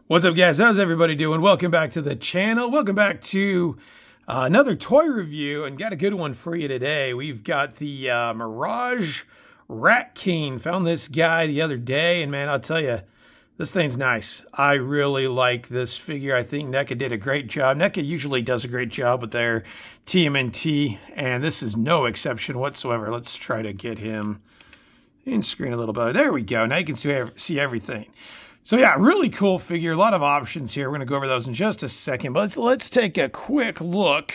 What's up, guys? How's everybody doing? Welcome back to the channel. Welcome back to another toy review, and got a good one for you today. We've got the Mirage Rat King. Found this guy the other day, and man, I'll tell you, this thing's nice. I really like this figure. I think NECA did a great job. NECA usually does a great job with their TMNT, and this is no exception whatsoever. Let's try to get him in screen a little better. There we go. Now you can see everything. So yeah, really cool figure. A lot of options here. We're going to go over those in just a second. But let's take a quick look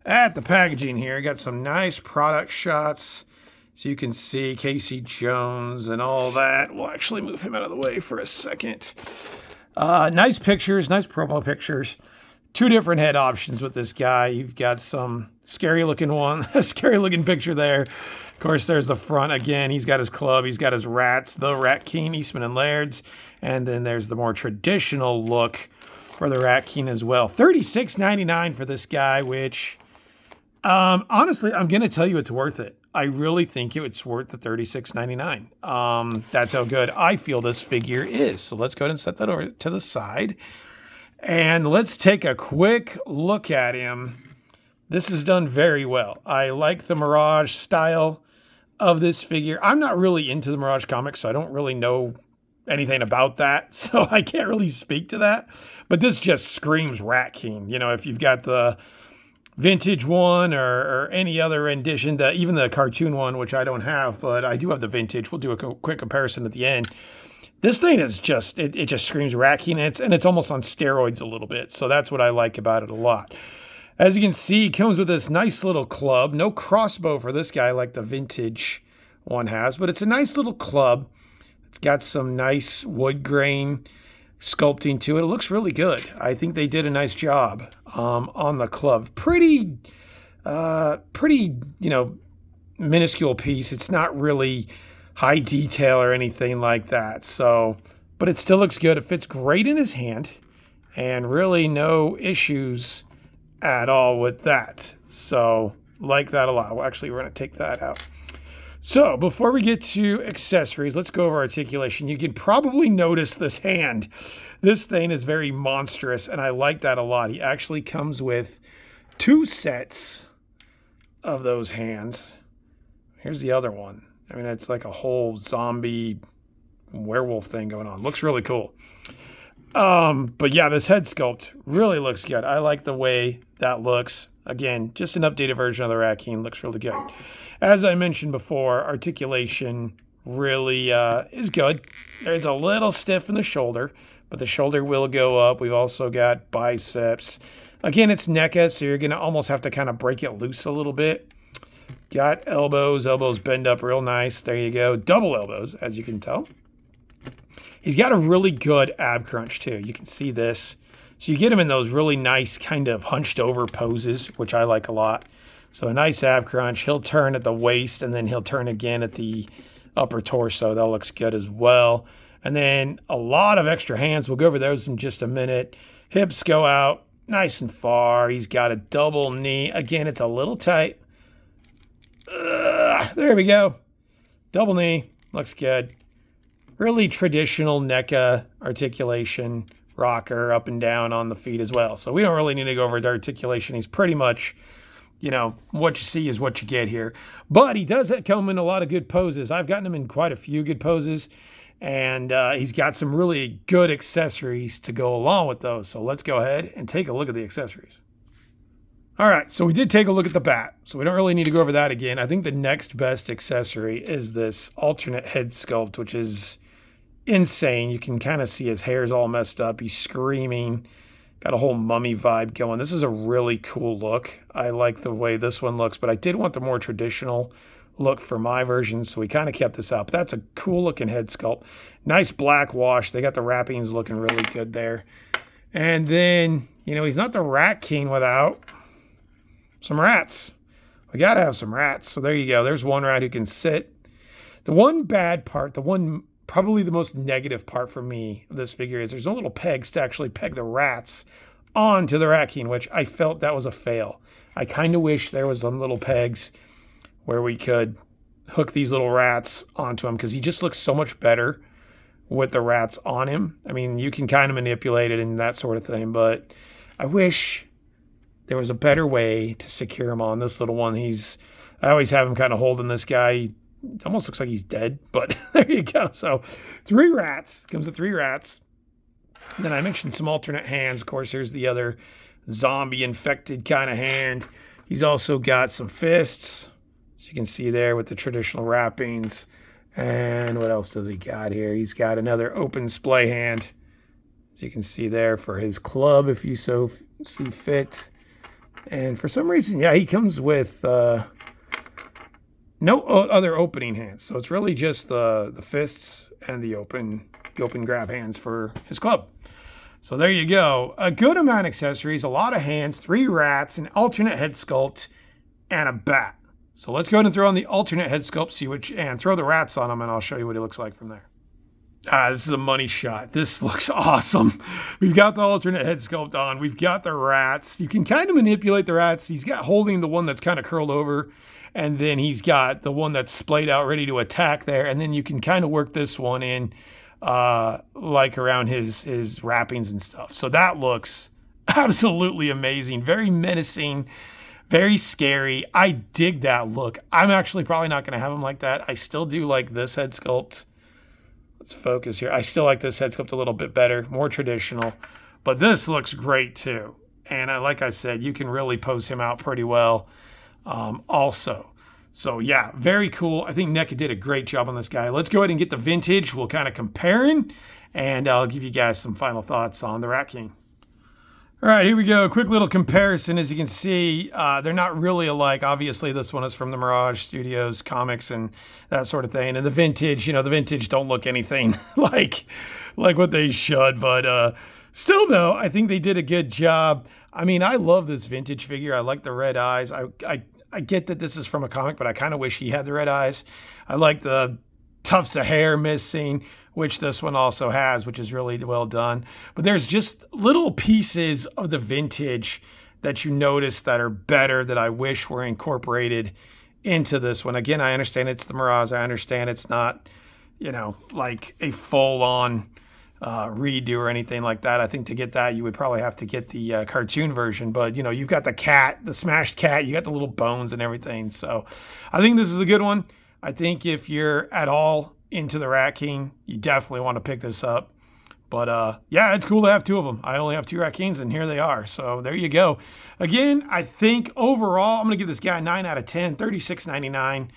at the packaging here. Got some nice product shots. So you can see Casey Jones and all that. We'll actually move him out of the way for a second. Nice pictures, nice promo pictures. Two different head options with this guy. You've got some scary looking one, a scary looking picture there. Of course, there's the front again. He's got his club, he's got his rats, the Rat King, Eastman and Laird's. And then there's the more traditional look for the Rat King as well. $36.99 for this guy, which honestly, I'm going to tell you it's worth it. I really think it's worth the $36.99. That's how good I feel this figure is. So let's go ahead and set that over to the side. And let's take a quick look at him. This is done very well. I like the Mirage style of this figure. I'm not really into the Mirage comics, so I don't really know anything about that, so I can't really speak to that. But this just screams Rat King. You know, if you've got the vintage one or any other rendition, even the cartoon one, which I don't have, but I do have the vintage. We'll do a quick comparison at the end. This thing is just, it just screams Rat King, and it's almost on steroids a little bit. So that's what I like about it a lot. As you can see, it comes with this nice little club. No crossbow for this guy like the vintage one has, but it's a nice little club. It's got some nice wood grain sculpting to it. It looks really good. I think they did a nice job on the club. Pretty, minuscule piece. It's not really high detail or anything like that. So, but it still looks good. It fits great in his hand, and really no issues at all with that. So, like that a lot. Well, actually, we're going to take that out. So before we get to accessories, let's go over articulation. You can probably notice this hand. This thing is very monstrous, and I like that a lot. He actually comes with two sets of those hands. Here's the other one. I mean, it's like a whole zombie werewolf thing going on. Looks really cool. But yeah, this head sculpt really looks good. I like the way that looks. Again, just an updated version of the Rat King. Looks really good. As I mentioned before, articulation really is good. It's a little stiff in the shoulder, but the shoulder will go up. We've also got biceps. Again, it's NECA, so you're going to almost have to kind of break it loose a little bit. Got elbows. Elbows bend up real nice. There you go. Double elbows, as you can tell. He's got a really good ab crunch, too. You can see this. So you get him in those really nice kind of hunched over poses, which I like a lot. So a nice ab crunch. He'll turn at the waist, and then he'll turn again at the upper torso. That looks good as well. And then a lot of extra hands. We'll go over those in just a minute. Hips go out nice and far. He's got a double knee. Again, it's a little tight. There we go. Double knee. Looks good. Really traditional NECA articulation. Rocker up and down on the feet as well. So we don't really need to go over the articulation. He's pretty much, you know, what you see is what you get here. But he does come in a lot of good poses. I've gotten him in quite a few good poses. And he's got some really good accessories to go along with those. So let's go ahead and take a look at the accessories. All right, so we did take a look at the bat. So we don't really need to go over that again. I think the next best accessory is this alternate head sculpt, which is insane. You can kind of see his hair's all messed up. He's screaming. Got a whole mummy vibe going. This is a really cool look. I like the way this one looks, but I did want the more traditional look for my version, so we kind of kept this up. That's a cool looking head sculpt. Nice black wash. They got the wrappings looking really good there. And then, you know, he's not the Rat King without some rats. We got to have some rats. So there you go. There's one rat who can sit. The one bad part, probably the most negative part for me of this figure is there's no little pegs to actually peg the rats onto the Rat King, which I felt that was a fail. I kind of wish there was some little pegs where we could hook these little rats onto him, because he just looks so much better with the rats on him. I mean, you can kind of manipulate it and that sort of thing, but I wish there was a better way to secure him on this little one. I always have him kind of holding this guy. He almost looks like he's dead, but there you go. So 3 rats, comes with 3 rats. And then I mentioned some alternate hands. Of course, here's the other zombie infected kind of hand. He's also got some fists, as you can see there with the traditional wrappings. And what else does he got here? He's got another open splay hand, as you can see there, for his club, if you so see fit. And for some reason, yeah, he comes with no other opening hands. So it's really just the fists and the open grab hands for his club. So there you go. A good amount of accessories, a lot of hands, 3 rats, an alternate head sculpt, and a bat. So let's go ahead and throw on the alternate head sculpt, and throw the rats on him, and I'll show you what he looks like from there. This is a money shot. This looks awesome. We've got the alternate head sculpt on. We've got the rats. You can kind of manipulate the rats. He's got holding the one that's kind of curled over, and then he's got the one that's splayed out ready to attack there, and then you can kind of work this one in like around his wrappings and stuff. So that looks absolutely amazing. Very menacing, very scary. I dig that look. I'm actually probably not going to have him like that. I still do like this head sculpt. Let's focus here. I still like this head sculpt a little bit better, more traditional, but this looks great too. And like I said, you can really pose him out pretty well also. So yeah, very cool. I think NECA did a great job on this guy. Let's go ahead and get the vintage. We'll kind of compare him, and I'll give you guys some final thoughts on the Rat King. All right, here we go. Quick little comparison. As you can see, they're not really alike. Obviously, this one is from the Mirage Studios comics and that sort of thing. And the vintage, the vintage don't look anything like what they should. But still, though, I think they did a good job. I mean, I love this vintage figure. I like the red eyes. I get that this is from a comic, but I kind of wish he had the red eyes. I like the tufts of hair missing, which this one also has, which is really well done. But there's just little pieces of the vintage that you notice that are better that I wish were incorporated into this one. Again, I understand it's the Mirage. I understand it's not, like a full-on redo or anything like that. I think to get that, you would probably have to get the cartoon version. But, you've got the cat, the smashed cat. You got the little bones and everything. So I think this is a good one. I think if you're at all into the Rat King, you definitely want to pick this up. But yeah, it's cool to have 2 of them. I only have 2 Rat Kings, and here they are. So there you go. Again, I think overall, I'm going to give this guy a 9 out of 10, $36.99.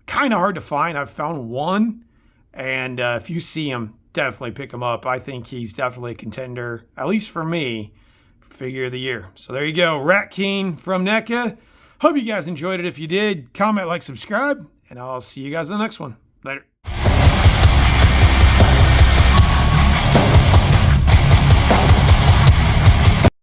Kind of hard to find. I've found one, and if you see him, definitely pick him up. I think he's definitely a contender, at least for me, for Figure of the Year. So there you go. Rat King from NECA. Hope you guys enjoyed it. If you did, comment, like, subscribe, and I'll see you guys in the next one. Later.